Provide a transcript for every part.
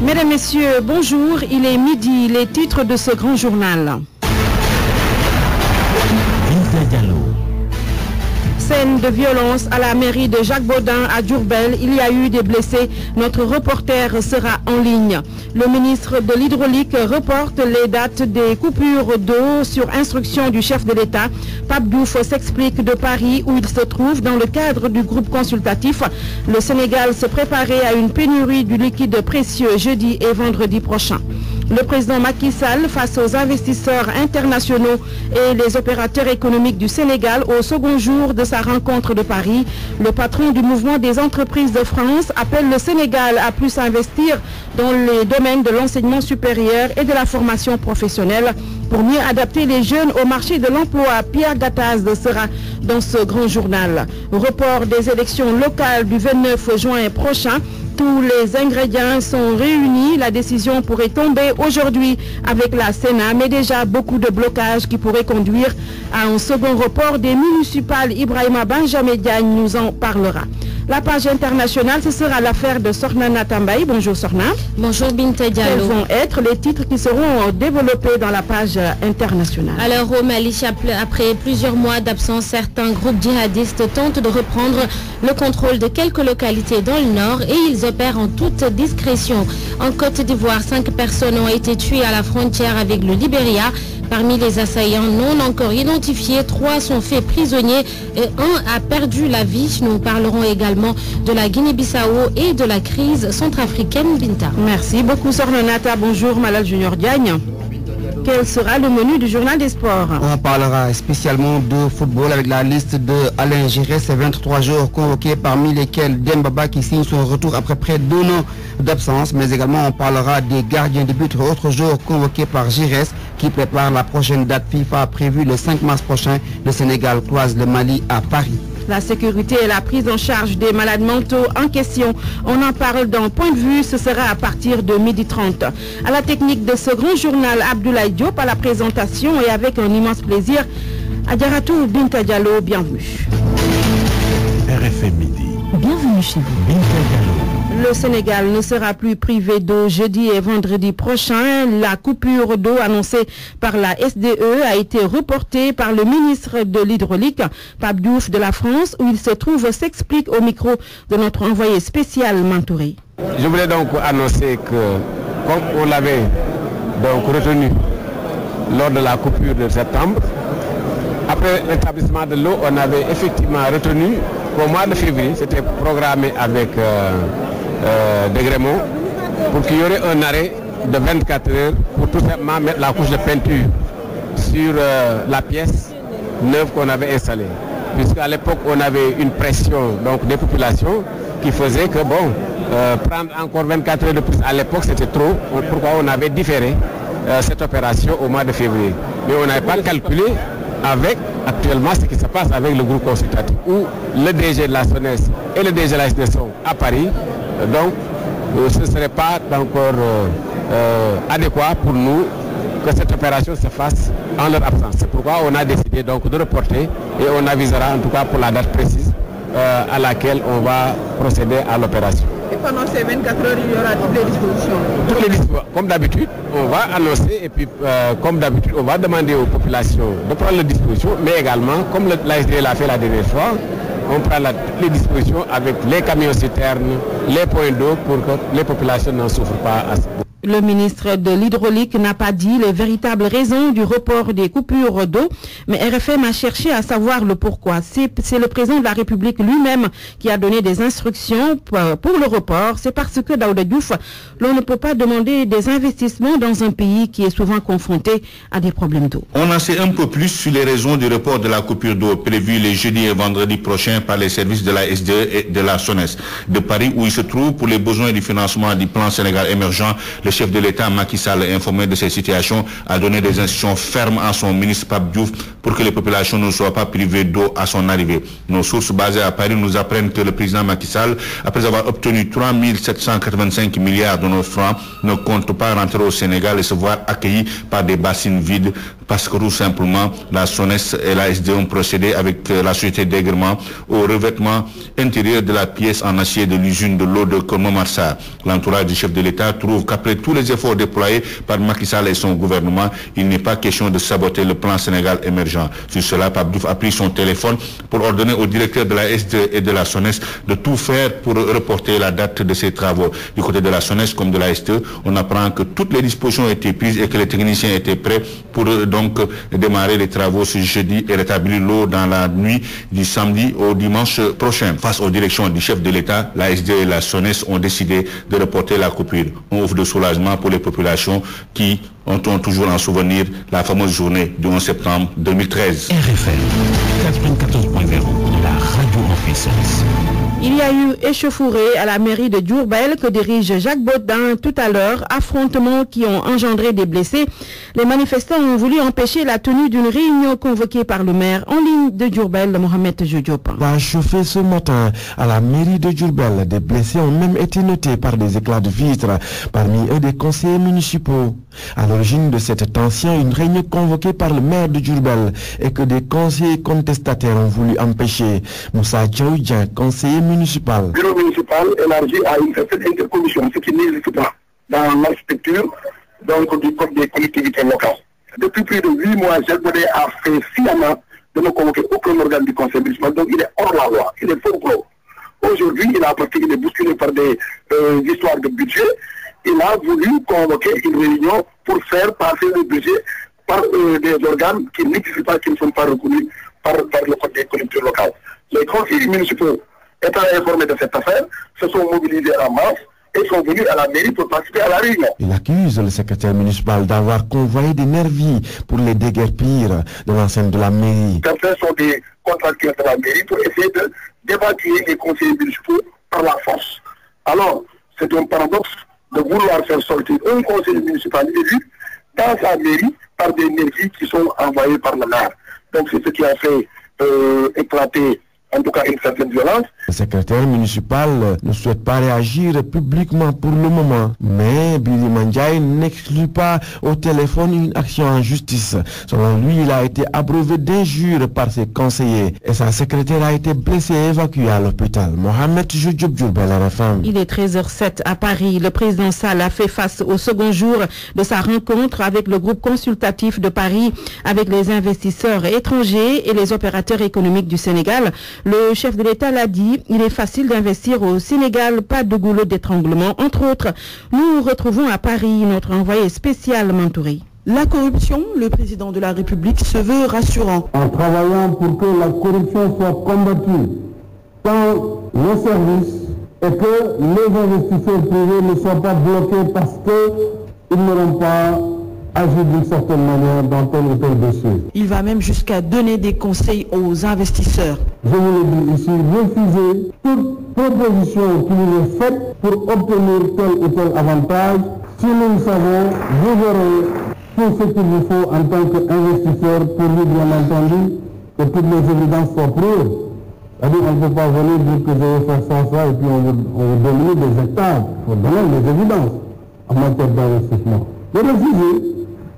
Mesdames, Messieurs, bonjour. Il est midi. Les titres de ce grand journal. Scène de violence à la mairie de Jacques Baudin à Diourbel. Il y a eu des blessés. Notre reporter sera en ligne. Le ministre de l'Hydraulique reporte les dates des coupures d'eau sur instruction du chef de l'État. Pape Diouf s'explique de Paris où il se trouve dans le cadre du groupe consultatif. Le Sénégal se préparait à une pénurie du liquide précieux jeudi et vendredi prochain. Le président Macky Sall face aux investisseurs internationaux et les opérateurs économiques du Sénégal au second jour de sa rencontre de Paris. Le patron du mouvement des entreprises de France appelle le Sénégal à plus investir dans les domaines de l'enseignement supérieur et de la formation professionnelle pour mieux adapter les jeunes au marché de l'emploi. Pierre Gattaz sera dans ce grand journal. Report des élections locales du 29 juin prochain. Tous les ingrédients sont réunis. La décision pourrait tomber aujourd'hui avec la Sénat, mais déjà beaucoup de blocages qui pourraient conduire à un second report des municipales. Ibrahima Benjamin Diagne nous en parlera. La page internationale, ce sera l'affaire de Sorna Natambaye. Bonjour Sorna. Bonjour Binta Diallo. Quels vont être les titres qui seront développés dans la page internationale? Alors au Mali, après plusieurs mois d'absence, certains groupes djihadistes tentent de reprendre le contrôle de quelques localités dans le nord et ils opèrent en toute discrétion. En Côte d'Ivoire, 5 personnes ont été tuées à la frontière avec le Libéria. Parmi les assaillants non encore identifiés, 3 sont faits prisonniers et 1 a perdu la vie. Nous parlerons également de la Guinée-Bissau et de la crise centrafricaine. Binta. Merci beaucoup Sornonata. Bonjour Malal Junior Diagne. Quel sera le menu du journal des sports? On parlera spécialement de football avec la liste de Alain Giresse, 23 joueurs convoqués parmi lesquels Dembaba qui signe son retour après près d'1 an d'absence. Mais également on parlera des gardiens de but, autres joueurs convoqués par Giresse qui prépare la prochaine date FIFA prévue le 5 mars prochain. Le Sénégal croise le Mali à Paris. La sécurité et la prise en charge des malades mentaux en question. On en parle dans Point de vue, ce sera à partir de 12h30. À la technique de ce grand journal, Abdoulaye Diop à la présentation et avec un immense plaisir, Adjaratou Binta Diallo, bienvenue. RFM Midi. Bienvenue chez vous. Binta Diallo. Le Sénégal ne sera plus privé d'eau jeudi et vendredi prochain. La coupure d'eau annoncée par la SDE a été reportée par le ministre de l'Hydraulique, Pape Diouf de la France, où il se trouve, s'explique au micro de notre envoyé spécial Mantouré. Je voulais donc annoncer que, comme on l'avait donc retenu lors de la coupure de septembre, après l'établissement de l'eau, on avait effectivement retenu qu'au mois de février, c'était programmé avec Degrémont pour qu'il y aurait un arrêt de 24 heures pour tout simplement mettre la couche de peinture sur la pièce neuve qu'on avait installée. Puisqu'à l'époque, on avait une pression donc, des populations qui faisait que, bon, prendre encore 24 heures de plus à l'époque, c'était trop. Pourquoi on avait différé cette opération au mois de février. Mais on n'avait pas calculé avec actuellement ce qui se passe avec le groupe consultatif où le DG de la SONES et le DG de la SNES sont à Paris. Donc, ce ne serait pas encore adéquat pour nous que cette opération se fasse en leur absence. C'est pourquoi on a décidé donc de reporter et on avisera en tout cas pour la date précise à laquelle on va procéder à l'opération. Et pendant ces 24 heures, il y aura toutes les dispositions? Toutes les dispositions. Comme d'habitude, on va annoncer et puis comme d'habitude, on va demander aux populations de prendre les dispositions, mais également, comme l'ASD l'a fait la dernière fois, on prend les dispositions avec les camions citernes, les points d'eau pour que les populations n'en souffrent pas assez. Le ministre de l'Hydraulique n'a pas dit les véritables raisons du report des coupures d'eau, mais RFM a cherché à savoir le pourquoi. C'est le président de la République lui-même qui a donné des instructions pour le report. C'est parce que, Daouda Diouf, l'on ne peut pas demander des investissements dans un pays qui est souvent confronté à des problèmes d'eau. On en sait un peu plus sur les raisons du report de la coupure d'eau prévue les jeudis et vendredis prochains par les services de la SDE et de la SONES de Paris, où il se trouve pour les besoins du financement du plan Sénégal émergent. Le chef de l'État, Macky Sall, informé de ces situations, a donné des instructions fermes à son ministre Pape Diouf pour que les populations ne soient pas privées d'eau à son arrivée. Nos sources basées à Paris nous apprennent que le président Macky Sall, après avoir obtenu 3 785 milliards de nos francs, ne compte pas rentrer au Sénégal et se voir accueilli par des bassines vides parce que tout simplement la SONES et la SDE ont procédé avec la société d'Aigurement au revêtement intérieur de la pièce en acier de l'usine de l'eau de Komo-Marsar. L'entourage du chef de l'État trouve qu'après tous les efforts déployés par Macky Sall et son gouvernement, il n'est pas question de saboter le plan Sénégal émergent. Sur cela, Pape Diouf a pris son téléphone pour ordonner au directeur de la SDE et de la SONES de tout faire pour reporter la date de ces travaux. Du côté de la SONES comme de la SDE, on apprend que toutes les dispositions ont été prises et que les techniciens étaient prêts pour donc démarrer les travaux ce jeudi et rétablir l'eau dans la nuit du samedi au dimanche prochain. Face aux directions du chef de l'État, la SDE et la SONES ont décidé de reporter la coupure. On offre de soulagement pour les populations qui ont toujours en souvenir la fameuse journée du 11 septembre 2013. RFM 94.0, la radio en puissance. Il y a eu échauffourée à la mairie de Diourbel que dirige Jacques Baudin tout à l'heure, affrontements qui ont engendré des blessés. Les manifestants ont voulu empêcher la tenue d'une réunion convoquée par le maire en ligne de Diourbel, Mohamed Diop. Va chauffer ce matin à la mairie de Diourbel. Des blessés ont même été notés par des éclats de vitres, parmi eux des conseillers municipaux. À l'origine de cette tension, une réunion convoquée par le maire de Diourbel et que des conseillers contestataires ont voulu empêcher. Moussa Djaoudjian, conseiller municipal. Le bureau municipal élargi à une certaine intercommission, ce qui n'existe pas dans l'architecture du code des collectivités locales. Depuis plus de 8 mois, Jacques Baudin a fait sciemment de ne convoquer aucun organe du conseil municipal, donc il est hors la loi, il est faux pro. Aujourd'hui, il est bousculé par des histoires de budget. Il a voulu convoquer une réunion pour faire passer le budget par des organes qui n'existent pas, qui ne sont pas reconnus par le code des collectivités locales. Les conseillers municipaux, étant informés de cette affaire, se sont mobilisés en masse et sont venus à la mairie pour participer à la réunion. Il accuse le secrétaire municipal d'avoir convoyé des nervis pour les déguerpir de l'enceinte de la mairie. Certains sont des contracteurs de la mairie pour essayer de d'évacuer les conseillers municipaux par la force. Alors, c'est un paradoxe de vouloir faire sortir un conseiller municipal élu dans sa mairie par des nervis qui sont envoyés par le maire. Donc c'est ce qui a fait éclater en tout cas une certaine violence. Le secrétaire municipal ne souhaite pas réagir publiquement pour le moment, mais Billy Mandjaï n'exclut pas au téléphone une action en justice. Selon lui, il a été abreuvé d'injures par ses conseillers et sa secrétaire a été blessée et évacuée à l'hôpital. Mohamed Diop, RFM. Il est 13h07 à Paris. Le président Sall a fait face au second jour de sa rencontre avec le groupe consultatif de Paris, avec les investisseurs étrangers et les opérateurs économiques du Sénégal. Le chef de l'État l'a dit, il est facile d'investir au Sénégal, pas de goulot d'étranglement, entre autres. Nous retrouvons à Paris notre envoyé spécial Mantouri. La corruption, le président de la République se veut rassurant. En travaillant pour que la corruption soit combattue dans nos services et que les investisseurs privés ne soient pas bloqués parce qu'ils n'auront pas agir d'une certaine manière dans tel ou tel dossier. Il va même jusqu'à donner des conseils aux investisseurs. Je vous le dis ici, refusez toute proposition qui nous est faite pour obtenir tel ou tel avantage. Si nous le savons, vous aurez tout ce qu'il vous faut en tant qu'investisseur pour lui, bien entendu, que toutes les évidences soient prises. C'est-à-dire qu'on ne peut pas venir dire que je vais faire ça, et puis on vous donner des hectares. Il faut donner des évidences en matière d'investissement. Vous refusez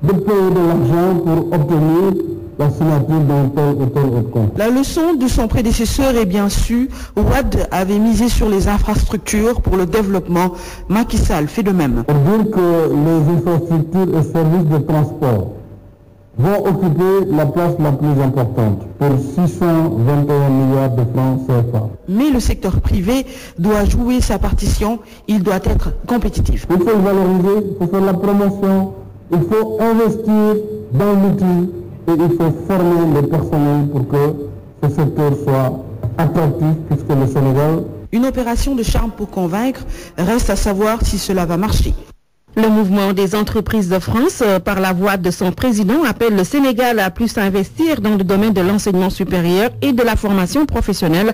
de payer de l'argent pour obtenir la signature d'un tel ou tel autre compte. La leçon de son prédécesseur est bien sûre. Wade avait misé sur les infrastructures pour le développement. Macky Sall fait de même. Pour dire que les infrastructures et services de transport vont occuper la place la plus importante pour 621 milliards de francs CFA. Mais le secteur privé doit jouer sa partition. Il doit être compétitif. Il faut le valoriser, il faut faire la promotion. Il faut investir dans l'outil et il faut former les personnels pour que ce secteur soit attractif puisque le Sénégal... Une opération de charme pour convaincre, reste à savoir si cela va marcher. Le mouvement des entreprises de France, par la voix de son président, appelle le Sénégal à plus investir dans le domaine de l'enseignement supérieur et de la formation professionnelle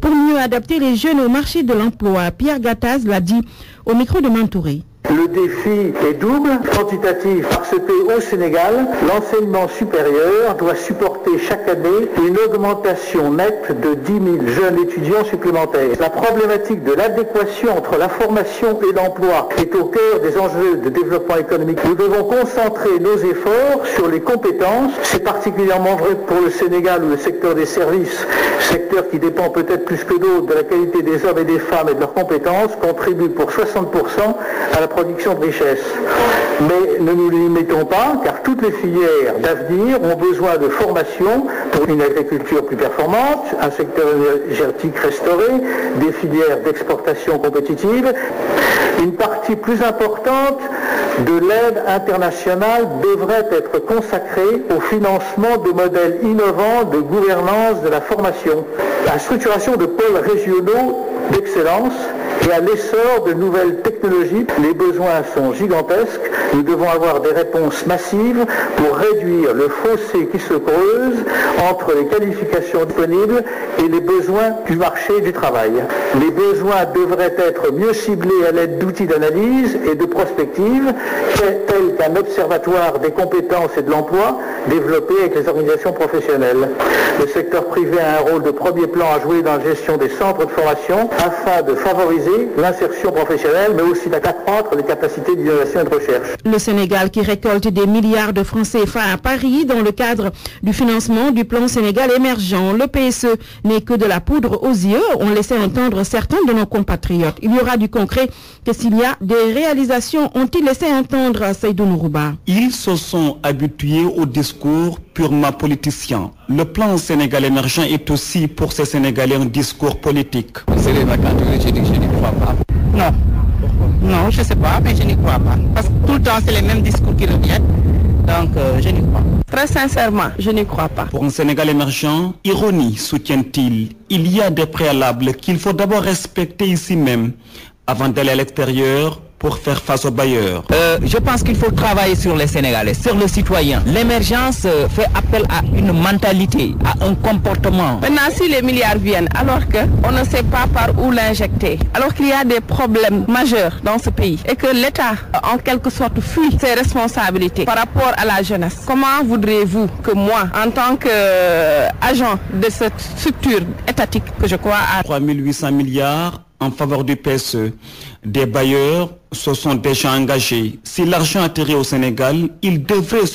pour mieux adapter les jeunes au marché de l'emploi. Pierre Gattaz l'a dit au micro de Mantouri. Le défi est double, quantitatif, parce que au Sénégal, l'enseignement supérieur doit supporter apporter chaque année une augmentation nette de 10 000 jeunes étudiants supplémentaires. La problématique de l'adéquation entre la formation et l'emploi est au cœur des enjeux de développement économique. Nous devons concentrer nos efforts sur les compétences. C'est particulièrement vrai pour le Sénégal où le secteur des services, secteur qui dépend peut-être plus que d'autres de la qualité des hommes et des femmes et de leurs compétences, contribue pour 60% à la production de richesses. Mais ne nous limitons pas, car toutes les filières d'avenir ont besoin de formation pour une agriculture plus performante, un secteur énergétique restauré, des filières d'exportation compétitives. Une partie plus importante de l'aide internationale devrait être consacrée au financement de modèles innovants de gouvernance de la formation, à la structuration de pôles régionaux d'excellence et à l'essor de nouvelles technologies. Les besoins sont gigantesques. Nous devons avoir des réponses massives pour réduire le fossé qui se creuse entre les qualifications disponibles et les besoins du marché du travail. Les besoins devraient être mieux ciblés à l'aide d'outils d'analyse et de prospective, tels qu'un observatoire des compétences et de l'emploi développé avec les organisations professionnelles. Le secteur privé a un rôle de premier plan à jouer dans la gestion des centres de formation afin de favoriser l'insertion professionnelle, mais aussi d'accroître les capacités d'innovation et de recherche. Le Sénégal qui récolte des milliards de francs CFA à Paris dans le cadre du financement du plan Sénégal émergent. Le PSE n'est que de la poudre aux yeux, ont laissé entendre certains de nos compatriotes. Il y aura du concret que s'il y a des réalisations, ont-ils laissé entendre Seydou Nourouba. Ils se sont habitués au discours purement politicien. Le plan Sénégal émergent est aussi pour ces Sénégalais un discours politique. C'est les vacances, je n'y crois pas. Non. Non, je ne sais pas, mais je n'y crois pas. Parce que tout le temps, c'est les mêmes discours qui reviennent. Donc, je n'y crois pas. Très sincèrement, je n'y crois pas. Pour un Sénégal émergent, ironie, soutient-il, il y a des préalables qu'il faut d'abord respecter ici même, avant d'aller à l'extérieur pour faire face aux bailleurs. Je pense qu'il faut travailler sur les Sénégalais, sur le citoyen. L'émergence fait appel à une mentalité, à un comportement. Maintenant, si les milliards viennent, alors qu'on ne sait pas par où l'injecter, alors qu'il y a des problèmes majeurs dans ce pays et que l'État, en quelque sorte, fuit ses responsabilités par rapport à la jeunesse, comment voudriez-vous que moi, en tant qu'agent de cette structure étatique que je crois à 3 800 milliards en faveur du PSE, des bailleurs se sont déjà engagés. Si l'argent atterrit au Sénégal, ils devraient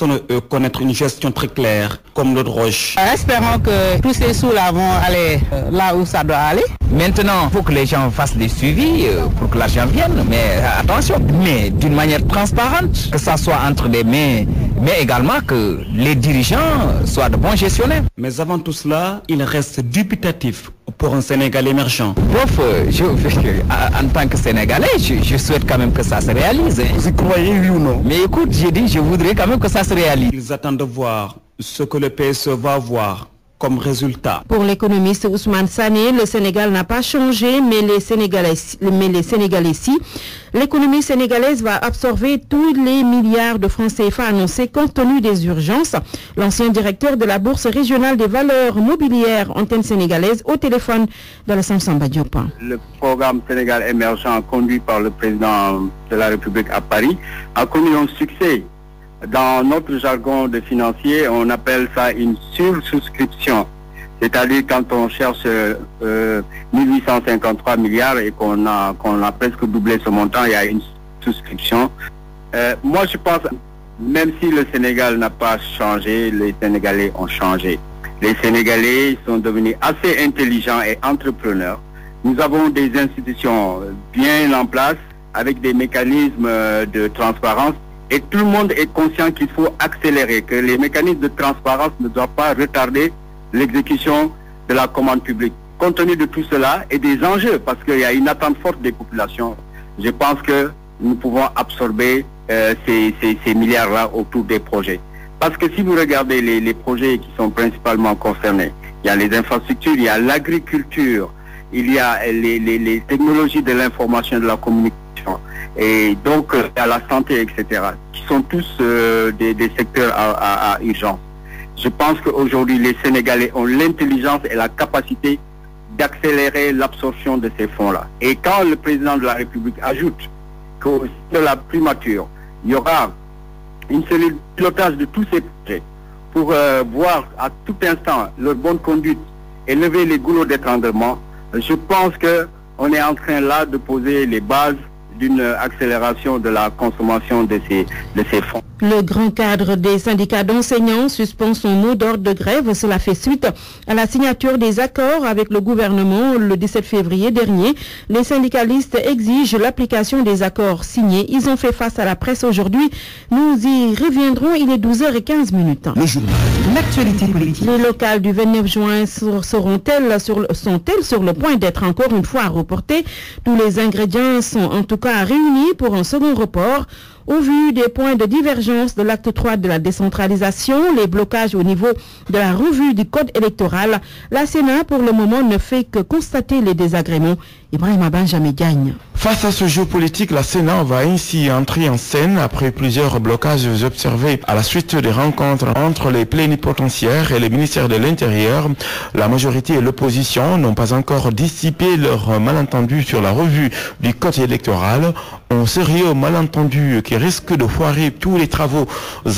connaître une gestion très claire, comme l'eau de roche. Espérons que tous ces sous-là vont aller là où ça doit aller. Maintenant, il faut que les gens fassent des suivis pour que l'argent vienne. Mais attention, mais d'une manière transparente, que ça soit entre des mains, mais également que les dirigeants soient de bons gestionnaires. Mais avant tout cela, il reste dubitatif pour un Sénégal émergent. En tant que Sénégalais, je souhaite quand même que ça se réalise. Hein. Vous y croyez, oui ou non? Mais écoute, j'ai dit, je voudrais quand même que ça se réalise. Ils attendent de voir ce que le PSE va avoir comme résultat. Pour l'économiste Ousmane Sané, le Sénégal n'a pas changé, mais les Sénégalais si. L'économie sénégalaise va absorber tous les milliards de francs CFA annoncés compte tenu des urgences. L'ancien directeur de la Bourse régionale des valeurs mobilières antenne sénégalaise au téléphone de la Samba Diop. Le programme Sénégal émergent conduit par le président de la République à Paris a connu un succès. Dans notre jargon de financier, on appelle ça une sursouscription. C'est-à-dire quand on cherche 1853 milliards et qu'on a presque doublé ce montant, il y a une souscription. Moi, je pense, même si le Sénégal n'a pas changé, les Sénégalais ont changé. Les Sénégalais sont devenus assez intelligents et entrepreneurs. Nous avons des institutions bien en place avec des mécanismes de transparence. Et tout le monde est conscient qu'il faut accélérer, que les mécanismes de transparence ne doivent pas retarder l'exécution de la commande publique. Compte tenu de tout cela et des enjeux, parce qu'il y a une attente forte des populations, je pense que nous pouvons absorber ces milliards-là autour des projets. Parce que si vous regardez les projets qui sont principalement concernés, il y a les infrastructures, il y a l'agriculture, il y a les technologies de l'information et de la communication, et donc à la santé, etc., qui sont tous des secteurs à urgence. Je pense qu'aujourd'hui, les Sénégalais ont l'intelligence et la capacité d'accélérer l'absorption de ces fonds-là. Et quand le président de la République ajoute qu'au sein de la primature, il y aura une cellule de pilotage de tous ces projets, pour voir à tout instant leur bonne conduite et lever les goulots d'étranglement, je pense qu'on est en train là de poser les bases d'une accélération de la consommation de ces fonds. Le grand cadre des syndicats d'enseignants suspend son mot d'ordre de grève. Cela fait suite à la signature des accords avec le gouvernement le 17 février dernier. Les syndicalistes exigent l'application des accords signés. Ils ont fait face à la presse aujourd'hui. Nous y reviendrons. Il est 12h15. Le journal. L'actualité politique. Les locales du 29 juin sont-elles sur le point d'être encore une fois reportées? Tous les ingrédients sont en tout cas réunis pour un second report. Au vu des points de divergence de l'acte 3 de la décentralisation, les blocages au niveau de la revue du code électoral, la Sénat pour le moment ne fait que constater les désagréments. Ibrahima Benjamin gagne. Face à ce jeu politique, la Sénat va ainsi entrer en scène après plusieurs blocages observés à la suite des rencontres entre les plénipotentiaires et les ministères de l'Intérieur. La majorité et l'opposition n'ont pas encore dissipé leur malentendu sur la revue du code électoral. Un sérieux malentendu qui risque de foirer tous les travaux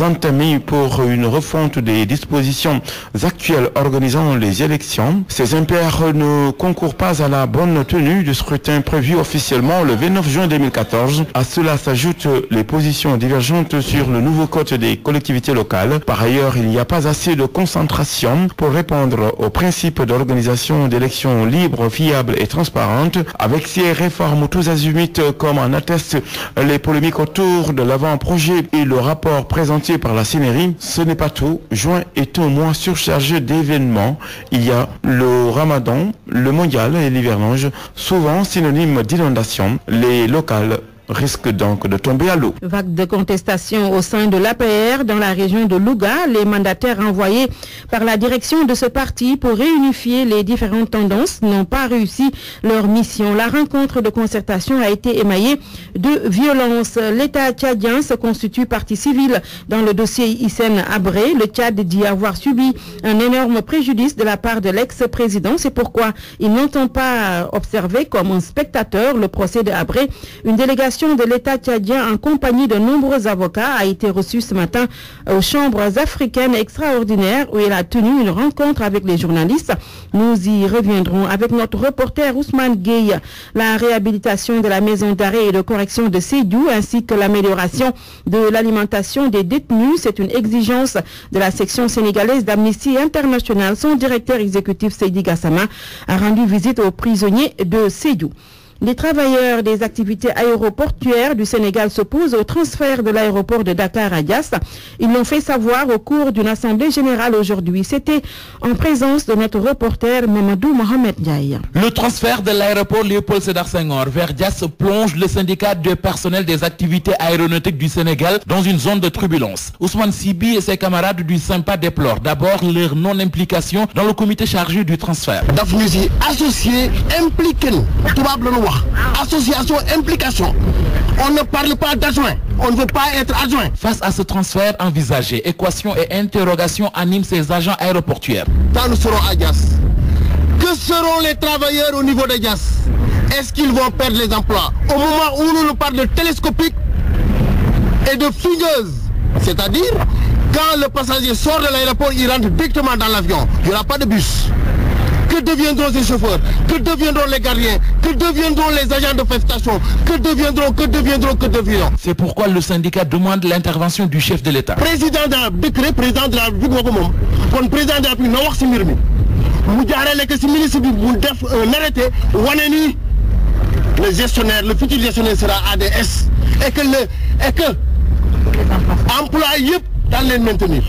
entamés pour une refonte des dispositions actuelles organisant les élections. Ces impairs ne concourent pas à la bonne tenue du scrutin prévu officiellement le 29 juin 2014. À cela s'ajoutent les positions divergentes sur le nouveau code des collectivités locales. Par ailleurs, il n'y a pas assez de concentration pour répondre aux principes d'organisation d'élections libres, fiables et transparentes. Avec ces réformes tous azimuts, comme en attestent les polémiques autour de l'avant-projet et le rapport présenté par la CNRI, ce n'est pas tout. Juin est un mois surchargé d'événements. Il y a le Ramadan, le mondial et l'hivernage, souvent synonymes d'inondation. Les locales risque donc de tomber à l'eau. Vague de contestation au sein de l'APR dans la région de Louga. Les mandataires envoyés par la direction de ce parti pour réunifier les différentes tendances n'ont pas réussi leur mission. La rencontre de concertation a été émaillée de violence. L'État tchadien se constitue partie civile dans le dossier Hissène Habré. Le Tchad dit avoir subi un énorme préjudice de la part de l'ex-président. C'est pourquoi il n'entend pas observer comme un spectateur le procès de Habré. Une délégation de l'État tchadien en compagnie de nombreux avocats a été reçue ce matin aux chambres africaines extraordinaires où il a tenu une rencontre avec les journalistes. Nous y reviendrons avec notre reporter Ousmane Gueye. La réhabilitation de la maison d'arrêt et de correction de Sédhiou ainsi que l'amélioration de l'alimentation des détenus, c'est une exigence de la section sénégalaise d'Amnesty International. Son directeur exécutif Seydi Gassama a rendu visite aux prisonniers de Sédhiou. Les travailleurs des activités aéroportuaires du Sénégal s'opposent au transfert de l'aéroport de Dakar à Diass. Ils l'ont fait savoir au cours d'une assemblée générale aujourd'hui. C'était en présence de notre reporter Mamadou Mohamed Ndiaye. Le transfert de l'aéroport Léopold Sédar Senghor vers Diass plonge le syndicat de personnel des activités aéronautiques du Sénégal dans une zone de turbulence. Ousmane Sibi et ses camarades du SYMPA déplorent d'abord leur non-implication dans le comité chargé du transfert. Associés, impliqués, association, implication. On ne parle pas d'adjoint. On ne veut pas être adjoint. Face à ce transfert envisagé, équations et interrogations animent ces agents aéroportuaires. Quand nous serons à Diass, que seront les travailleurs au niveau de Diass? Est-ce qu'ils vont perdre les emplois? Au moment où nous parlons de télescopique et de figueuse, c'est-à-dire quand le passager sort de l'aéroport, il rentre directement dans l'avion. Il n'y aura pas de bus. Que deviendront ces chauffeurs? Que deviendront les gardiens? Que deviendront les agents de prestation? Que deviendront? C'est pourquoi le syndicat demande l'intervention du chef de l'État. Président de la décret, président de la République, président de la République, na wax ci mbir mi mu jaarale que ci ministre bi mu def un arrêté wane ni le gestionnaire, le futur gestionnaire sera ADS et que emploi yëpp dans les maintenir.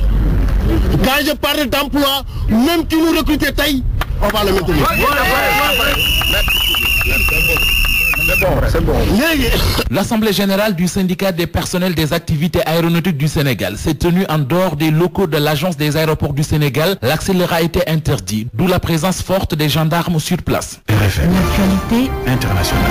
Quand je parle d'emploi, même qui nous recrute taille, on va le maintenir. L'Assemblée générale du syndicat des personnels des activités aéronautiques du Sénégal s'est tenue en dehors des locaux de l'Agence des aéroports du Sénégal. L'accès leur a été interdit, d'où la présence forte des gendarmes sur place. RFM. L'actualité internationale.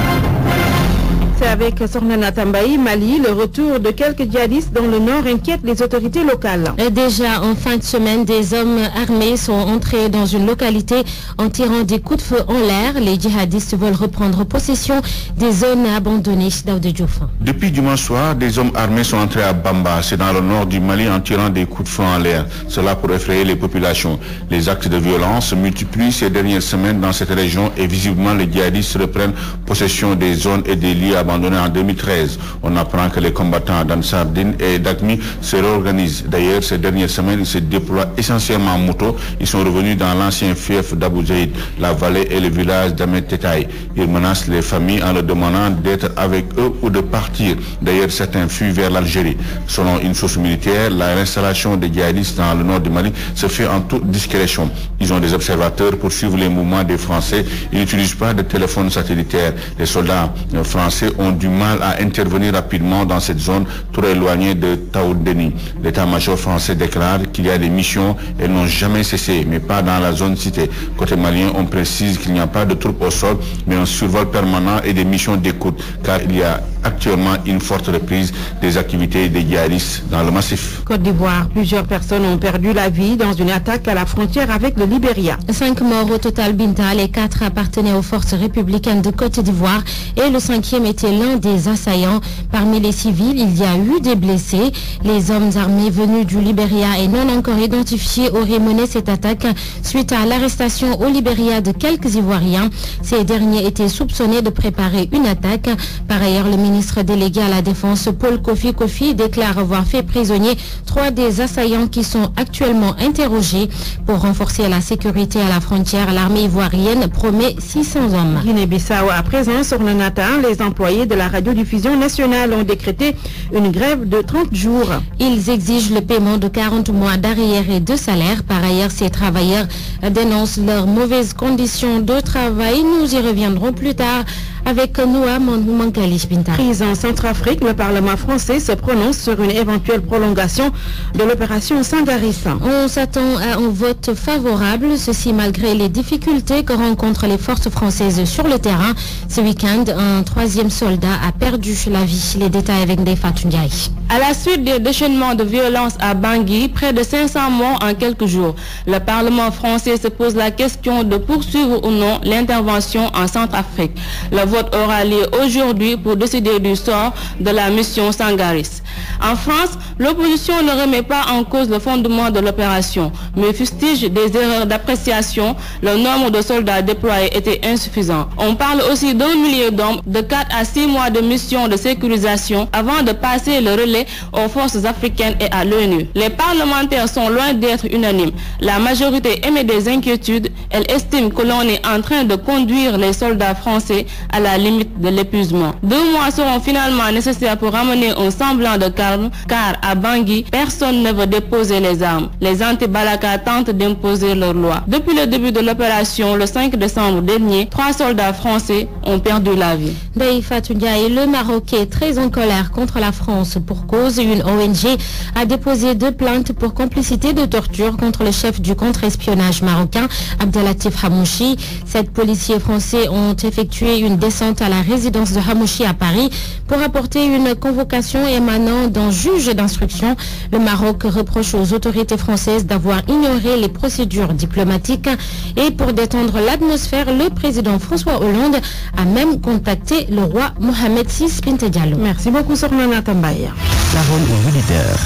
C'est avec Sornana Tambaï, Mali. Le retour de quelques djihadistes dans le nord inquiète les autorités locales. Et déjà en fin de semaine, des hommes armés sont entrés dans une localité en tirant des coups de feu en l'air. Les djihadistes veulent reprendre possession des zones abandonnées d'Aoudé Diouf. Depuis dimanche soir, des hommes armés sont entrés à Bamba, c'est dans le nord du Mali, en tirant des coups de feu en l'air. Cela pour effrayer les populations. Les actes de violence se multiplient ces dernières semaines dans cette région et visiblement les djihadistes reprennent possession des zones et des lieux abandonnés en 2013. On apprend que les combattants d'Ansar Dine et d'Aqmi se réorganisent. D'ailleurs, ces dernières semaines, ils se déploient essentiellement en moto. Ils sont revenus dans l'ancien fief d'Abou Zaïd, la vallée et le village d'Ahmed Tetaï. Ils menacent les familles en leur demandant d'être avec eux ou de partir. D'ailleurs, certains fuient vers l'Algérie. Selon une source militaire, la réinstallation des djihadistes dans le nord du Mali se fait en toute discrétion. Ils ont des observateurs pour suivre les mouvements des Français. Ils n'utilisent pas de téléphone satellitaire. Les soldats français ont du mal à intervenir rapidement dans cette zone trop éloignée de Taoudeni. L'état-major français déclare qu'il y a des missions, elles n'ont jamais cessé, mais pas dans la zone citée. Côté malien, on précise qu'il n'y a pas de troupes au sol, mais un survol permanent et des missions d'écoute, car il y a actuellement une forte reprise des activités des djihadistes dans le massif. Côte d'Ivoire, plusieurs personnes ont perdu la vie dans une attaque à la frontière avec le Libéria. 5 morts au total, Binta. Les 4 appartenaient aux forces républicaines de Côte d'Ivoire et le 5e était l'un des assaillants. Parmi les civils, il y a eu des blessés. Les hommes armés venus du Libéria et non encore identifiés auraient mené cette attaque suite à l'arrestation au Libéria de quelques Ivoiriens. Ces derniers étaient soupçonnés de préparer une attaque. Par ailleurs, le ministre délégué à la Défense, Paul Kofi, déclare avoir fait prisonnier 3 des assaillants qui sont actuellement interrogés. Pour renforcer la sécurité à la frontière, l'armée ivoirienne promet 600 hommes. Guinée-Bissau à présent, sur le matin, les employés de la radiodiffusion nationale ont décrété une grève de 30 jours. Ils exigent le paiement de 40 mois d'arrière et de salaire. Par ailleurs, ces travailleurs dénoncent leurs mauvaises conditions de travail. Nous y reviendrons plus tard avec Noah Mankali Binta. Prise en Centrafrique, le Parlement français se prononce sur une éventuelle prolongation de l'opération Sangaris. On s'attend à un vote favorable, ceci malgré les difficultés que rencontrent les forces françaises sur le terrain. Ce week-end, un 3e soldat a perdu la vie. Les détails avec Ndefatou Ndiaye. À la suite des déchaînements de violence à Bangui, près de 500 morts en quelques jours, le Parlement français se pose la question de poursuivre ou non l'intervention en Centrafrique. Le vote aura lieu aujourd'hui pour décider du sort de la mission Sangaris. En France, l'opposition ne remet pas en cause le fondement de l'opération, mais fustige des erreurs d'appréciation. Le nombre de soldats déployés était insuffisant. On parle aussi d'1 millier d'hommes, de 4 à 6 mois de mission de sécurisation avant de passer le relais aux forces africaines et à l'ONU. Les parlementaires sont loin d'être unanimes. La majorité émet des inquiétudes. Elle estime que l'on est en train de conduire les soldats français à la limite de l'épuisement. 2 mois seront finalement nécessaires pour ramener un semblant de calme, car à Bangui, personne ne veut déposer les armes. Les anti-Balaka tentent d'imposer leur loi. Depuis le début de l'opération, le 5 décembre dernier, 3 soldats français ont perdu la vie. Ndefatou Ndiaye, le Maroc est très en colère contre la France pour cause. Une ONG a déposé 2 plaintes pour complicité de torture contre le chef du contre-espionnage marocain, Abdelatif Hamouchi. 7 policiers français ont effectué une descente à la résidence de Hamouchi à Paris pour apporter une convocation émanant d'un juge d'instruction. Le Maroc reproche aux autorités françaises d'avoir ignoré les procédures diplomatiques et pour détendre l'atmosphère, le président François Hollande a même contacté le roi Mohamed VI Binta Diallo. Merci beaucoup, Sornana Tambaye. Parole aux auditeurs.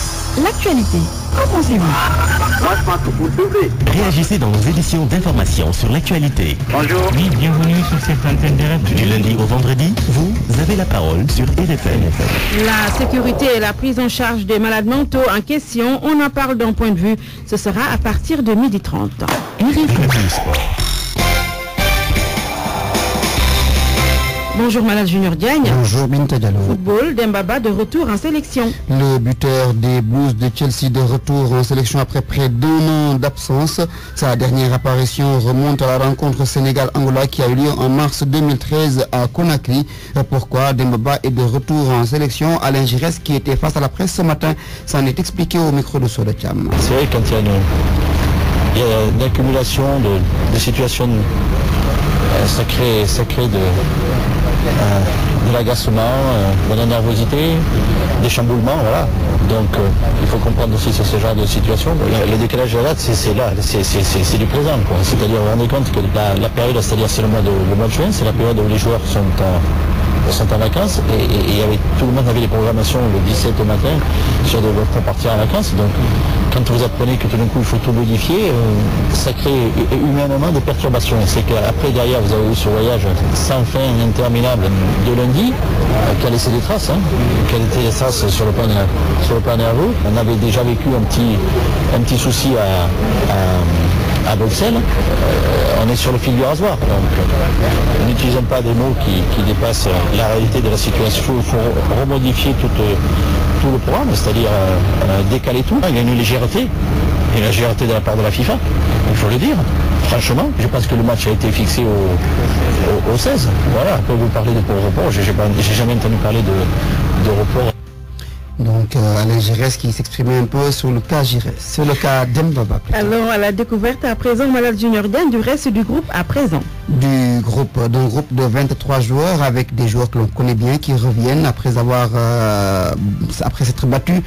L'actualité, qu'en pensez-vous? Moi, je pense que vous devez. Réagissez dans nos éditions d'information sur l'actualité. Bonjour. Oui, bienvenue sur cette antenne de RFM. Du lundi au vendredi, vous avez la parole sur RFM. La sécurité et la prise en charge des malades mentaux en question, on en parle d'un point de vue. Ce sera à partir de 12h30. Bonjour Malade Junior Diagne. Bonjour Binta Diallo. Football, Dembaba de retour en sélection. Le buteur des Blues de Chelsea de retour en sélection après près d'1 an d'absence. Sa dernière apparition remonte à la rencontre Sénégal-Angola qui a eu lieu en mars 2013 à Conakry. Pourquoi Dembaba est de retour en sélection? Alain Giresse, qui était face à la presse ce matin, s'en est expliqué au micro de Soda Cham. C'est vrai, quand il y a une accumulation de situations, ça crée de l'agacement, de la nervosité, des chamboulements, voilà. Donc il faut comprendre aussi ce genre de situation. Le décalage de la date, c'est là, c'est du présent, quoi. C'est-à-dire, vous vous rendez compte que la période, c'est-à-dire c'est le mois de juin, c'est la période où les joueurs sont en vacances et tout le monde avait des programmations le 17 au matin pour partir en vacances. Donc quand vous apprenez que tout d'un coup il faut tout modifier, ça crée humainement des perturbations. C'est qu'après derrière vous avez eu ce voyage sans fin interminable de lundi qui a laissé des traces, qui a laissé des traces sur le plan nerveux. On avait déjà vécu un petit souci à Bruxelles. On est sur le fil du rasoir. Donc n'utilisons pas des mots qui dépassent la réalité de la situation. Il faut remodifier tout le programme, c'est-à-dire décaler tout. Il y a une légèreté de la part de la FIFA, il faut le dire. Franchement, je pense que le match a été fixé au 16. Voilà, après vous parlez de report, j'ai jamais entendu parler de report. Donc Alain Giresse qui s'exprimait un peu sur le cas Giresse, sur le cas Dembaba. Alors à la découverte à présent, Malal Junior Diagne du reste du groupe à présent. D'un groupe de 23 joueurs avec des joueurs que l'on connaît bien qui reviennent après s'être battus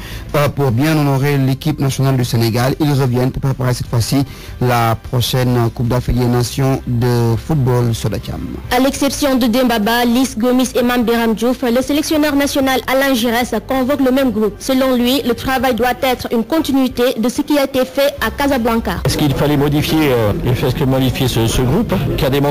pour bien honorer l'équipe nationale du Sénégal. Ils reviennent pour préparer cette fois-ci la prochaine Coupe d'Afrique des Nations de football Sodacham. À l'exception de Dembaba, Lys Gomis et Mambiram Diouf, le sélectionneur national Alain Giresse convoque le même groupe. Selon lui, le travail doit être une continuité de ce qui a été fait à Casablanca. Est-ce qu'il fallait modifier ce groupe qui a démontré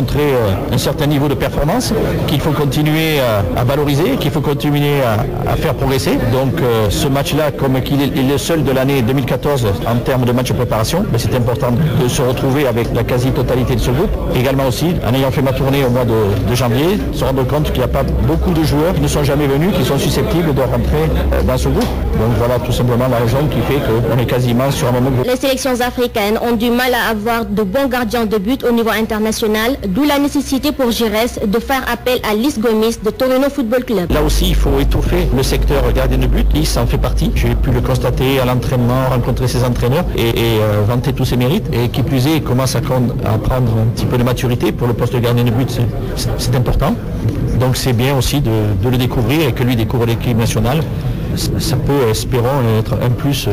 un certain niveau de performance, qu'il faut continuer à valoriser, qu'il faut continuer à faire progresser. Donc ce match-là, comme qu'il est le seul de l'année 2014 en termes de match de préparation, c'est important de se retrouver avec la quasi-totalité de ce groupe. Également aussi, en ayant fait ma tournée au mois de janvier, se rendre compte qu'il n'y a pas beaucoup de joueurs qui ne sont jamais venus, qui sont susceptibles de rentrer dans ce groupe. Donc voilà tout simplement la raison qui fait qu'on est quasiment sur un moment groupe. Les sélections africaines ont du mal à avoir de bons gardiens de but au niveau international, d'où la nécessité pour Giresse de faire appel à Lys Gomis de Torino Football Club. Là aussi, il faut étoffer le secteur gardien de but. Lys en fait partie. J'ai pu le constater à l'entraînement, rencontrer ses entraîneurs et vanter tous ses mérites. Et qui plus est, il commence à prendre un petit peu de maturité pour le poste de gardien de but. C'est important. Donc c'est bien aussi de le découvrir et que lui découvre l'équipe nationale. Ça peut, espérons, être un plus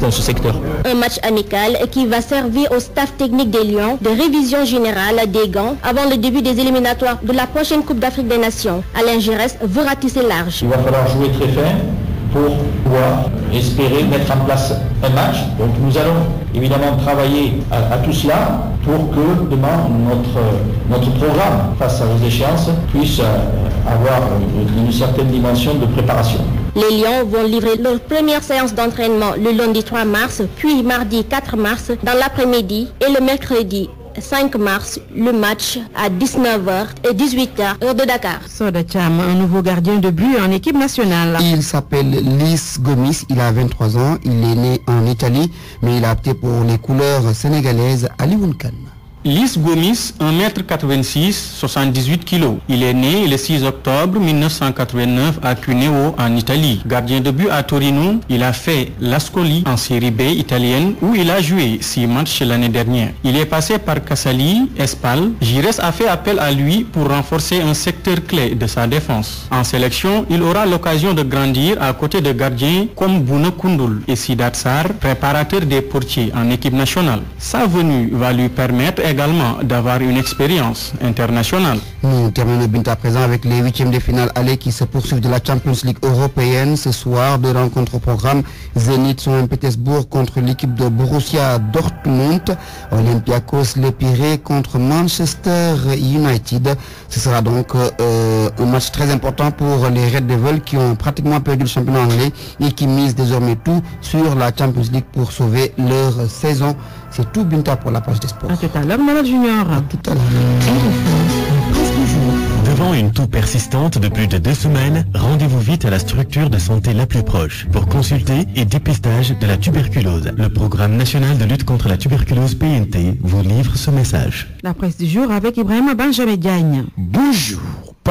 dans ce secteur. Un match amical qui va servir au staff technique des Lions de révision générale des gants avant le début des éliminatoires de la prochaine Coupe d'Afrique des Nations. Alain Giresse veut ratisser large. Il va falloir jouer très fin pour pouvoir espérer mettre en place un match. Donc nous allons évidemment travailler à tout cela pour que demain notre programme face aux échéances puisse avoir une certaine dimension de préparation. Les Lions vont livrer leur première séance d'entraînement le lundi 3 mars, puis mardi 4 mars dans l'après-midi et le mercredi 5 mars, le match à 19h et 18h, heure de Dakar. Sodacham, un nouveau gardien de but en équipe nationale. Il s'appelle Lys Gomis, il a 23 ans, il est né en Italie, mais il a opté pour les couleurs sénégalaises à Livounkan. Lys Gomis, 1m86, 78 kg. Il est né le 6 octobre 1989 à Cuneo, en Italie. Gardien de but à Torino, il a fait l'Ascoli en série B italienne où il a joué 6 matchs l'année dernière. Il est passé par Casali, Espal. Giresse a fait appel à lui pour renforcer un secteur clé de sa défense. En sélection, il aura l'occasion de grandir à côté de gardiens comme Bouna Koundoul et Sidat Sarr, préparateurs des portiers en équipe nationale. Sa venue va lui permettre également d'avoir une expérience internationale. Nous terminons à présent avec les huitièmes de finale aller qui se poursuivent de la Champions League européenne. Ce soir, 2 rencontres au programme. Zénith Saint-Pétersbourg contre l'équipe de Borussia Dortmund. Olympiakos Lépiré contre Manchester United. Ce sera donc un match très important pour les Red Devils qui ont pratiquement perdu le championnat anglais et qui misent désormais tout sur la Champions League pour sauver leur saison. C'est tout, Binta, pour la page des sports. À tout à l'heure, Malal Junior. À tout à l'heure. Devant une toux persistante de plus de 2 semaines, rendez-vous vite à la structure de santé la plus proche pour consulter et dépistage de la tuberculose. Le programme national de lutte contre la tuberculose PNT vous livre ce message. La presse du jour avec Ibrahim Benjamin Diagne. Bonjour.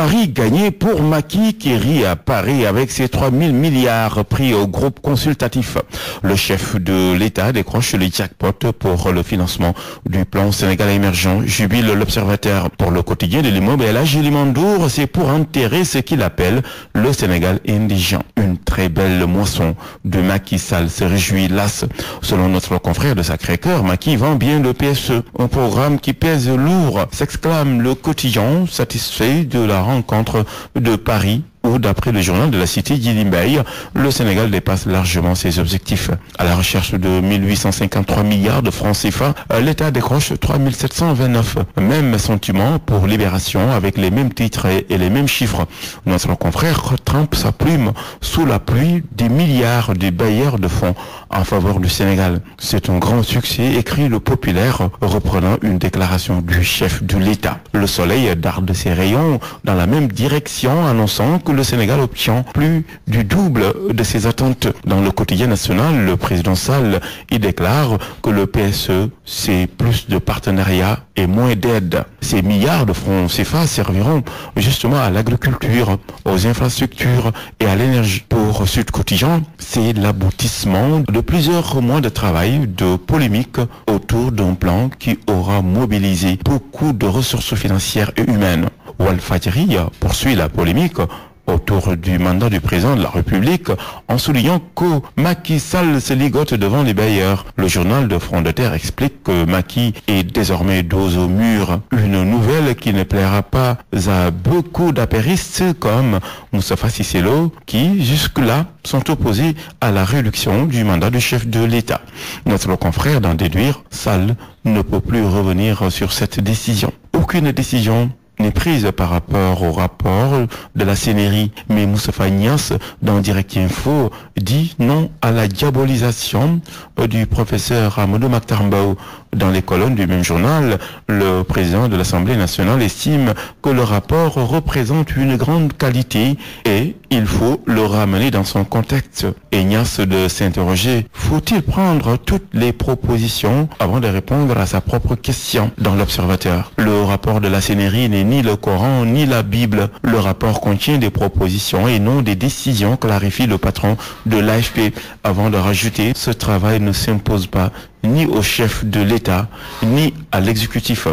pari gagné pour Macky qui rit à Paris avec ses 3000 milliards pris au groupe consultatif. Le chef de l'État décroche le jackpot pour le financement du plan Sénégal émergent, jubile l'observateur. Pour le quotidien de l'immeuble et la Limandour, c'est pour enterrer ce qu'il appelle le Sénégal indigent. Une très belle moisson de Macky Sall se réjouit l'AS. Selon notre confrère de Sacré-Cœur, Macky vend bien le PSE, un programme qui pèse lourd, s'exclame le quotidien, satisfait de la rencontre de Paris, où, d'après le journal de la cité Djilimbey, le Sénégal dépasse largement ses objectifs. À la recherche de 1853 milliards de francs CFA, l'État décroche 3729. Même sentiment pour Libération avec les mêmes titres et les mêmes chiffres. Notre confrère trempe sa plume sous la pluie des milliards de bailleurs de fonds en faveur du Sénégal. C'est un grand succès, écrit le Populaire, reprenant une déclaration du chef de l'État. Le soleil darde ses rayons dans la même direction, annonçant que le Sénégal obtient plus du double de ses attentes. Dans le quotidien national, le président Sall y déclare que le PSE, c'est plus de partenariat et moins d'aide. Ces milliards de francs CFA serviront justement à l'agriculture, aux infrastructures et à l'énergie. Pour Sud Quotidien, c'est l'aboutissement de plusieurs mois de travail, de polémique autour d'un plan qui aura mobilisé beaucoup de ressources financières et humaines. Walfadjri poursuit la polémique autour du mandat du président de la République en soulignant que Macky Sall se ligote devant les bailleurs. Le journal de Front de Terre explique que Macky est désormais dos au mur. Une nouvelle qui ne plaira pas à beaucoup d'apéristes comme Moustapha Cissé Lo qui, jusque-là, sont opposés à la réduction du mandat du chef de l'État. Notre confrère d'en déduire, Sall ne peut plus revenir sur cette décision. Aucune décision n'est prise par rapport au rapport de la CNRI. Mais Moustapha Niasse, dans Direct Info, dit non à la diabolisation du professeur Amadou Makhtar Mbow. Dans les colonnes du même journal, le président de l'Assemblée nationale estime que le rapport représente une grande qualité et il faut le ramener dans son contexte. Et Niasse de s'interroger, faut-il prendre toutes les propositions avant de répondre à sa propre question? Dans l'Observateur, le rapport de la CNRI n'est ni le Coran ni la Bible. Le rapport contient des propositions et non des décisions, clarifie le patron de l'AFP. Avant de rajouter, ce travail ne s'impose pas ni au chef de l'État, ni à l'exécutif.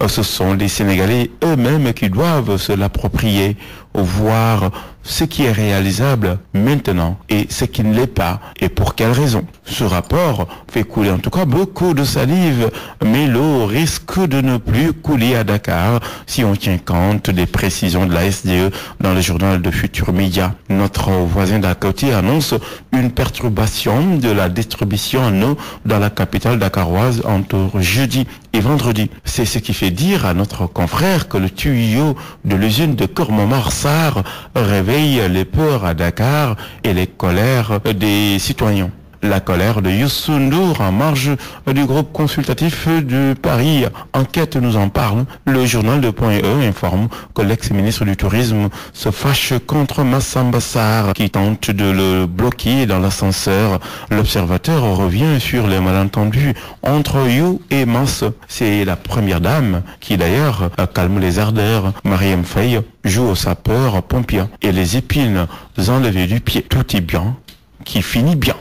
Ce sont les Sénégalais eux-mêmes qui doivent se l'approprier, voir ce qui est réalisable maintenant et ce qui ne l'est pas, et pour quelle raison. Ce rapport fait couler en tout cas beaucoup de salive, mais l'eau risque de ne plus couler à Dakar si on tient compte des précisions de la SDE dans le journal de Futur Média. Notre voisin d'à côté annonce une perturbation de la distribution en eau dans la capitale dakaroise entre jeudi et vendredi. C'est ce qui fait dire à notre confrère que le tuyau de l'usine de Kormamar-Sarr réveille les peurs à Dakar et les colères des citoyens. La colère de Youssou N'Dour en marge du groupe consultatif de Paris. Enquête nous en parle. Le journal de Point E informe que l'ex-ministre du Tourisme se fâche contre Massamba Sarr qui tente de le bloquer dans l'ascenseur. L'Observateur revient sur les malentendus entre You et Mass. C'est la première dame qui d'ailleurs calme les ardeurs. Mariam Faye joue au sapeur-pompier et les épines enlevées du pied. Tout est bien qui finit bien.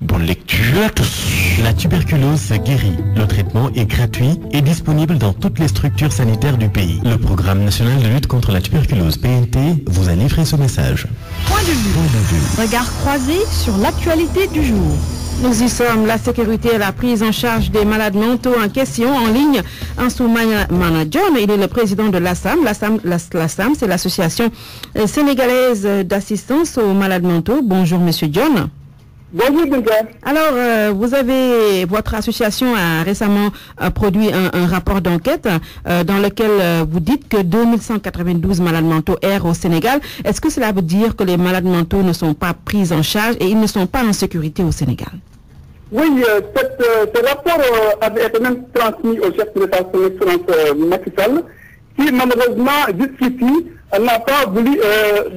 Bonne lecture à tous. La tuberculose guérit. Le traitement est gratuit et disponible dans toutes les structures sanitaires du pays. Le programme national de lutte contre la tuberculose PNT vous a livré ce message. Point de vue. Regard croisé sur l'actualité du jour. Nous y sommes, la sécurité et la prise en charge des malades mentaux en question en ligne. Ansoumana John, il est le président de l'ASAM. L'ASAM, c'est l'association sénégalaise d'assistance aux malades mentaux. Bonjour Monsieur John. Bonjour, Binta. Alors, votre association a récemment produit un rapport d'enquête dans lequel vous dites que 2192 malades mentaux errent au Sénégal. Est-ce que cela veut dire que les malades mentaux ne sont pas pris en charge et ils ne sont pas en sécurité au Sénégal? Oui, ce rapport avait été même transmis au chef de l'État, son Excellence Macky Sall, qui malheureusement jusqu'ici n'a pas voulu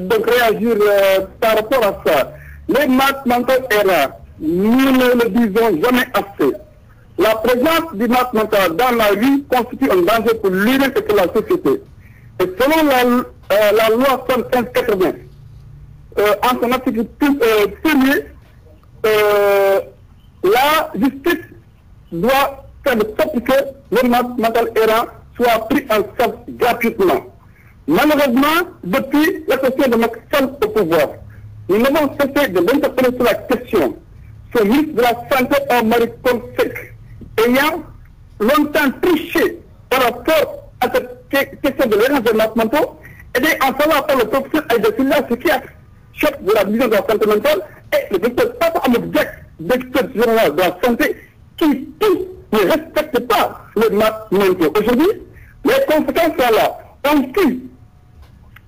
donc réagir par rapport à ça. Les malades mentaux errent, nous ne le disons jamais assez. La présence du malade mental dans la rue constitue un danger pour lui-même et pour la société. Et selon la loi 75-80. En son article premier, la justice doit faire de sorte que le malade mental errant soit pris en charge gratuitement. Malheureusement, depuis la question de Macky Sall au pouvoir, nous n'avons cessé de l'interpeller sur la question. Ce ministre de la Santé, Marie Paul Seck, ayant longtemps triché par rapport à cette question de l'errance des malades mentaux, et en savoir par le professeur Aïda, psychiatre, chef de la division de la santé mentale, et le docteur Papa Amadou Diak, directeur général de la santé, qui tous ne respectent pas les malades mentaux. Aujourd'hui, les conséquences sont là. On tue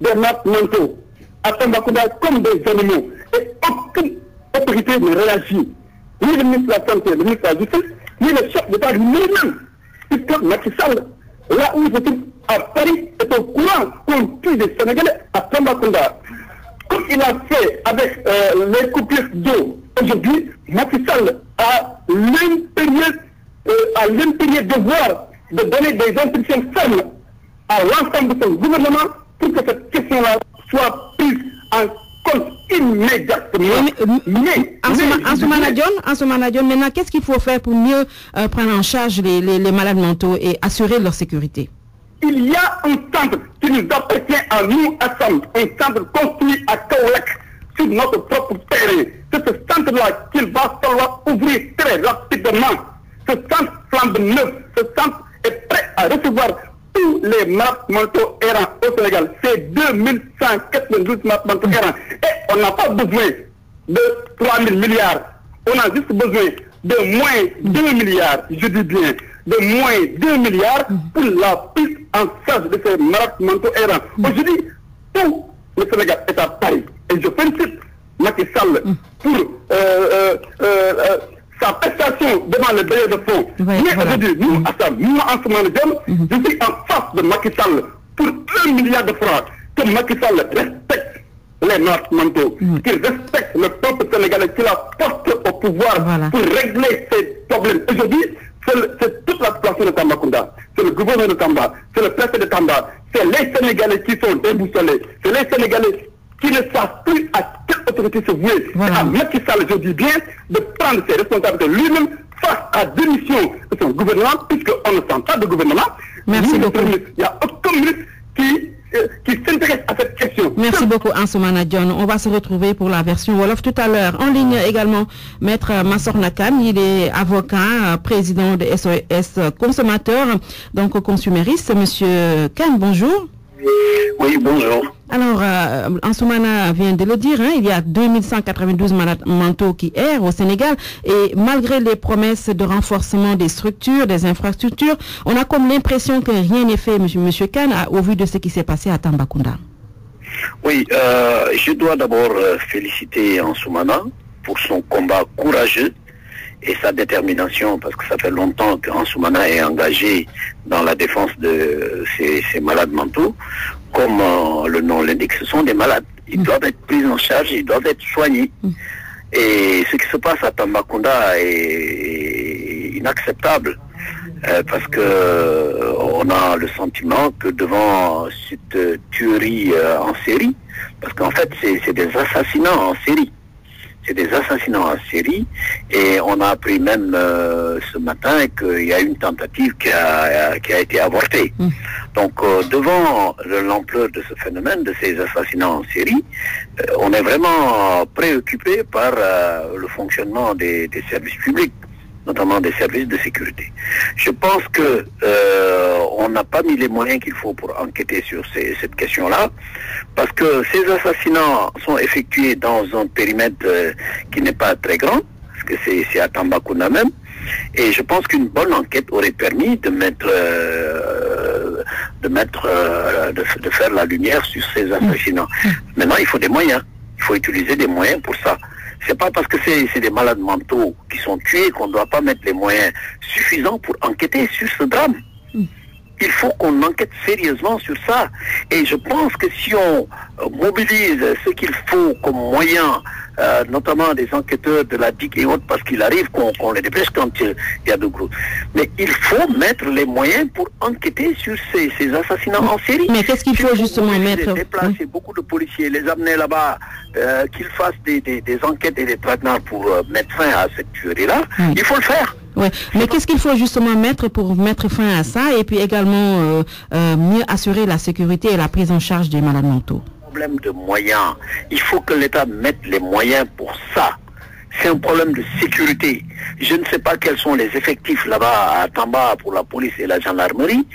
des malades mentaux à Tambacounda comme des animaux, et aucune autorité ne réagit. Ni le ministre de la Santé, le ministre de la Justice, ni le chef d'État lui-même, puisque Macky Sall, là où il se trouve à Paris, est au courant qu'on tue des Sénégalais à Tambacounda. Comme il a fait avec les coupures d'eau, aujourd'hui, Macky Sall a l'impérieux devoir de donner des instructions fermes à l'ensemble de son gouvernement pour que cette question-là soit prise en compte immédiatement. Ansoumana Dione, maintenant, qu'est-ce qu'il faut faire pour mieux prendre en charge les malades mentaux et assurer leur sécurité? Il y a un centre qui nous appartient à nous, Assam, un centre construit à Kaolak, sur notre propre terrain. C'est ce centre-là qu'il va falloir ouvrir très rapidement. Ce centre flambe neuf, ce centre est prêt à recevoir tous les malades mentaux errants au Sénégal. C'est 2192 malades mentaux errants. Et on n'a pas besoin de 3 000 milliards. On a juste besoin de moins 2 milliards, je dis bien, de moins 2 milliards pour la prise en charge de ces malades mentaux errants. Aujourd'hui, tout le Sénégal est à Paris. Et je félicite Macky Sall pour sa prestation devant les bailleurs de fonds. Mais aujourd'hui, nous, Assam, nous, en ce moment, je suis en face de Macky Sall pour 1 milliard de francs. Que Macky Sall respecte les malades mentaux, qu'il respecte le peuple sénégalais, qu'il a porté au pouvoir pour régler ces problèmes. Aujourd'hui, c'est toute la population de Tambacounda, c'est le gouverneur de Tamba, c'est le préfet de Tamba, c'est les Sénégalais qui sont déboussolés, c'est les Sénégalais qui ne savent plus à quelle autorité se vouer. À Macky Sall, je dis bien, de prendre ses responsabilités lui-même face à la démission de son gouvernement, puisqu'on ne sent pas de gouvernement. Merci beaucoup. Il n'y a aucun ministre qui s'intéresse à cette question. Merci beaucoup, Ansoumana Dione. On va se retrouver pour la version Wolof tout à l'heure. En ligne également, Maître Massorna Kane, il est avocat, président de SOS Consommateurs, donc consumériste. Monsieur Kane, bonjour. Oui, bonjour. Alors, Ansoumana vient de le dire, il y a 2192 malades mentaux qui errent au Sénégal et malgré les promesses de renforcement des structures, des infrastructures, on a comme l'impression que rien n'est fait, monsieur Kane, au vu de ce qui s'est passé à Tambacounda. Oui, je dois d'abord féliciter Ansoumana pour son combat courageux et sa détermination, parce que ça fait longtemps qu'Ansoumana est engagé dans la défense de ces malades mentaux. Comme le nom l'indique, ce sont des malades. Ils doivent être pris en charge, ils doivent être soignés. Et ce qui se passe à Tambacounda est inacceptable, parce que on a le sentiment que devant cette tuerie en série, parce qu'en fait c'est des assassinats en série. C'est des assassinats en série, et on a appris même ce matin qu'il y a une tentative qui a été avortée. Donc devant l'ampleur de ce phénomène, de ces assassinats en série, on est vraiment préoccupé par le fonctionnement des services publics, notamment des services de sécurité. Je pense que on n'a pas mis les moyens qu'il faut pour enquêter sur cette question-là, parce que ces assassinats sont effectués dans un périmètre qui n'est pas très grand, parce que c'est à Tambacounda même, et je pense qu'une bonne enquête aurait permis de faire la lumière sur ces assassinats. Maintenant, il faut des moyens, il faut utiliser des moyens pour ça. C'est pas parce que c'est des malades mentaux qui sont tués qu'on ne doit pas mettre les moyens suffisants pour enquêter sur ce drame. Il faut qu'on enquête sérieusement sur ça. Et je pense que si on mobilise ce qu'il faut comme moyen, notamment des enquêteurs de la DIC et autres, parce qu'il arrive qu'on les dépêche quand il y a de gros. Mais il faut mettre les moyens pour enquêter sur ces assassinats en série. Mais qu'est-ce qu'il faut justement mettre? Déplacer beaucoup de policiers, les amener là-bas, qu'ils fassent des enquêtes et des traitements pour mettre fin à cette tuerie-là. Il faut le faire. Ouais. Mais qu'est-ce qu'il faut justement mettre pour mettre fin à ça et puis également mieux assurer la sécurité et la prise en charge des malades mentaux? Problème de moyens. Il faut que l'État mette les moyens pour ça. C'est un problème de sécurité. Je ne sais pas quels sont les effectifs là-bas à Tamba pour la police et la gendarmerie,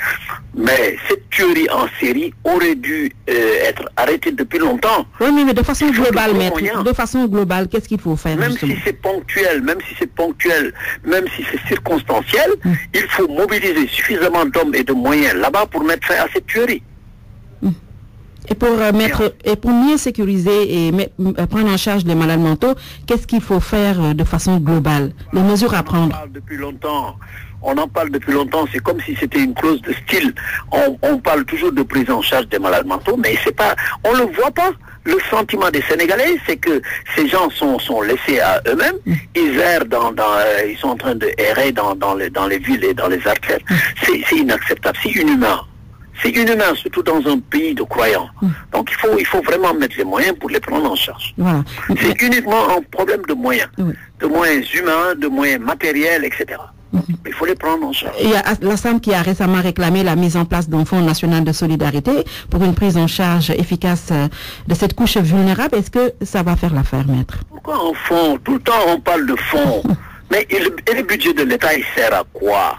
mais cette tuerie en série aurait dû être arrêtée depuis longtemps. Oui, mais de façon globale, maître. De façon globale, qu'est-ce qu'il faut faire? Même si c'est ponctuel, même si c'est circonstanciel, il faut mobiliser suffisamment d'hommes et de moyens là-bas pour mettre fin à cette tuerie. Et pour mieux sécuriser et prendre en charge les malades mentaux, qu'est-ce qu'il faut faire de façon globale? Les mesures à prendre? On en parle depuis longtemps, c'est comme si c'était une clause de style. On parle toujours de prise en charge des malades mentaux, mais c'est pas, on le voit pas. Le sentiment des Sénégalais, c'est que ces gens sont laissés à eux-mêmes. Ils errent ils sont en train de errer dans les villes et dans les artères. C'est inacceptable, c'est inhumain. C'est inhumain, surtout dans un pays de croyants. Donc il faut vraiment mettre les moyens pour les prendre en charge. Voilà. C'est uniquement un problème de moyens. De moyens humains, de moyens matériels, etc. Il faut les prendre en charge. Il y a la SAM qui a récemment réclamé la mise en place d'un fonds national de solidarité pour une prise en charge efficace de cette couche vulnérable. Est-ce que ça va faire l'affaire, maître? Pourquoi un fonds? Tout le temps on parle de fonds. Mais et le budget de l'État, il sert à quoi?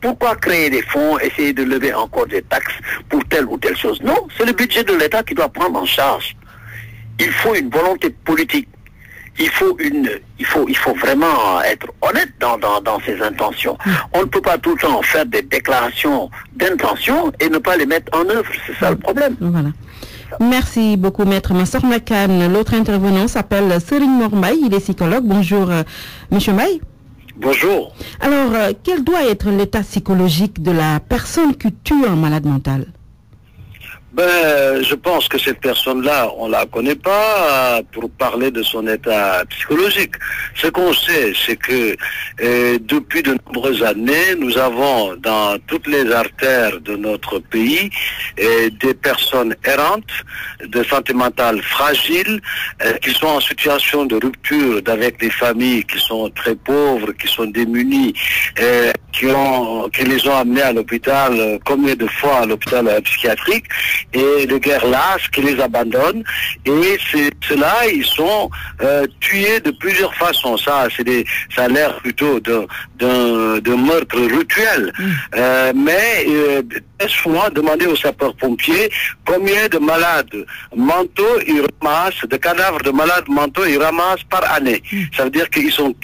Pourquoi créer des fonds, essayer de lever encore des taxes pour telle ou telle chose? Non, c'est le budget de l'État qui doit prendre en charge. Il faut une volonté politique. Il faut vraiment être honnête dans ses intentions. On ne peut pas tout le temps faire des déclarations d'intention et ne pas les mettre en œuvre. C'est ça le problème. Voilà. Merci beaucoup, maître Massor Makan. L'autre intervenant s'appelle Serigne Mormay. Il est psychologue. Bonjour, monsieur May. Bonjour. Alors, quel doit être l'état psychologique de la personne qui tue un malade mental? Je pense que cette personne-là, on la connaît pas pour parler de son état psychologique. Ce qu'on sait, c'est que depuis de nombreuses années, nous avons dans toutes les artères de notre pays des personnes errantes, de santé mentale fragile, qui sont en situation de rupture avec des familles qui sont très pauvres, qui sont démunies, qui les ont amenés à l'hôpital, combien de fois à l'hôpital psychiatrique, et de guerre lasse qui les abandonnent, et ceux-là, ils sont tués de plusieurs façons. Ça a l'air plutôt de meurtre rituel, mais souvent demander aux sapeurs-pompiers combien de malades mentaux ils ramassent, de cadavres de malades mentaux ils ramassent par année. Ça veut dire qu'ils sont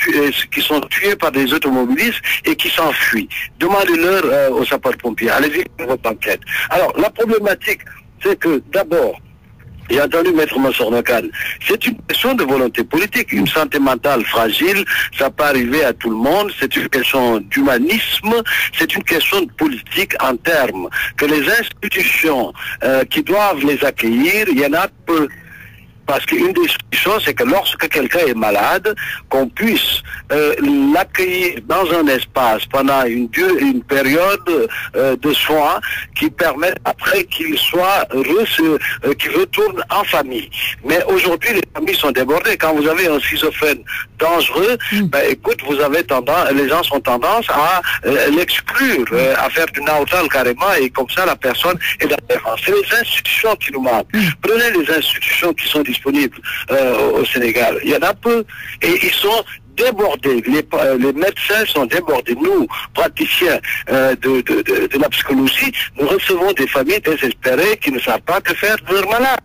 tués par des automobilistes et qui s'enfuient. Demandez-leur aux sapeurs-pompiers. Allez-y pour votre enquête. Alors, la problématique, c'est que d'abord, j'ai entendu Maître Massor Makan, c'est une question de volonté politique. Une santé mentale fragile, ça peut arriver à tout le monde. C'est une question d'humanisme, c'est une question de politique en termes que les institutions qui doivent les accueillir, il y en a peu. Parce qu'une des solutions, c'est que lorsque quelqu'un est malade, qu'on puisse l'accueillir dans un espace pendant une période de soins qui permette après qu'il soit qu'il retourne en famille. Mais aujourd'hui, les familles sont débordées. Quand vous avez un schizophrène dangereux, écoute, les gens ont tendance à l'exclure, à faire du naotal carrément, et comme ça, la personne est dans l'errance. C'est les institutions qui nous manquent. Prenez les institutions qui sont disponibles au Sénégal. Il y en a peu, et ils sont débordés. Les médecins sont débordés. Nous, praticiens de la psychologie, nous recevons des familles désespérées qui ne savent pas que faire de leurs malades.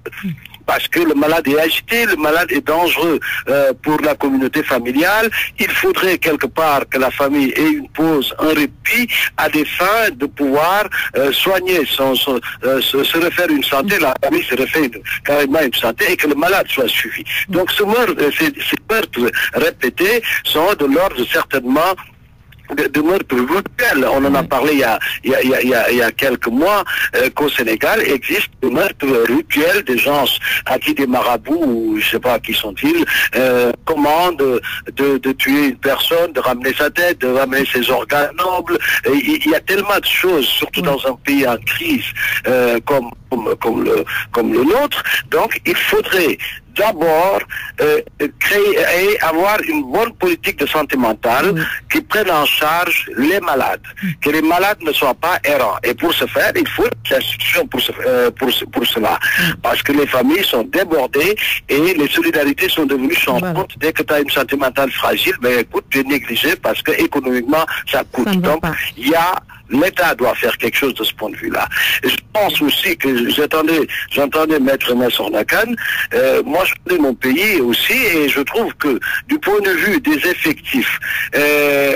Parce que le malade est agité, le malade est dangereux pour la communauté familiale. Il faudrait quelque part que la famille ait une pause, un répit, à des fins de pouvoir soigner, se refaire une santé, la famille se refait carrément une santé, et que le malade soit suivi. Donc ces meurtres répétés sont de l'ordre certainement de meurtres rituels. On en a parlé il y a quelques mois qu'au Sénégal existe des meurtres rituels des gens à qui des marabouts, ou je ne sais pas qui sont-ils, commandent de tuer une personne, de ramener sa tête, de ramener ses organes nobles. Il y a tellement de choses, surtout dans un pays en crise comme le nôtre. Donc il faudrait d'abord créer et avoir une bonne politique de santé mentale qui prenne en charge les malades, que les malades ne soient pas errants. Et pour ce faire, il faut des institutions pour cela. Parce que les familles sont débordées et les solidarités sont devenues changeantes. Dès que tu as une santé mentale fragile, ben écoute, tu es négligé parce que économiquement, ça coûte. Donc, l'État doit faire quelque chose de ce point de vue-là. Je pense aussi que j'entendais Maître Nasser Nakan, moi je connais mon pays aussi et je trouve que du point de vue des effectifs,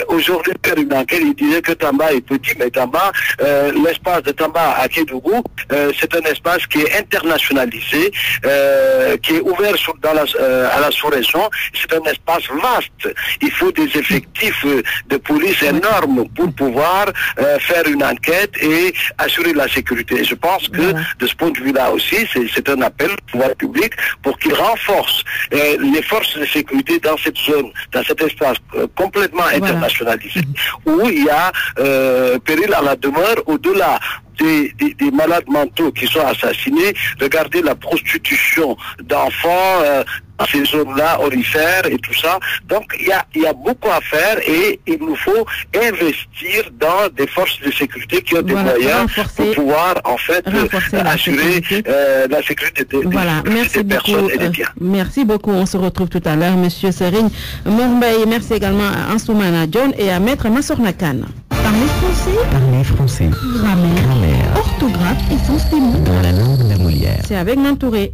aujourd'hui une enquête, il disait que Tamba est petit, mais Tamba, l'espace de Tamba à Kédougou, c'est un espace qui est internationalisé, qui est ouvert à la sous-région, c'est un espace vaste. Il faut des effectifs de police énormes pour pouvoir faire une enquête et assurer la sécurité. Et je pense que de ce point de vue-là aussi, c'est un appel au pouvoir public pour qu'il renforce les forces de sécurité dans cette zone, dans cet espace complètement internationalisé, où il y a péril à la demeure au-delà des malades mentaux qui sont assassinés. Regardez la prostitution d'enfants dans ces zones-là, orifères et tout ça. Donc il y a beaucoup à faire et il nous faut investir dans des forces de sécurité qui ont des moyens pour pouvoir en fait assurer la sécurité des personnes et des biens. Merci beaucoup. On se retrouve tout à l'heure, Monsieur Serigne Mourmbaye. Merci également à Ansoumana John et à Maître Nasser Nakan. Parler français. Grammaire. Orthographe et sens des mots. Dans la langue de Molière. C'est avec Nantouré.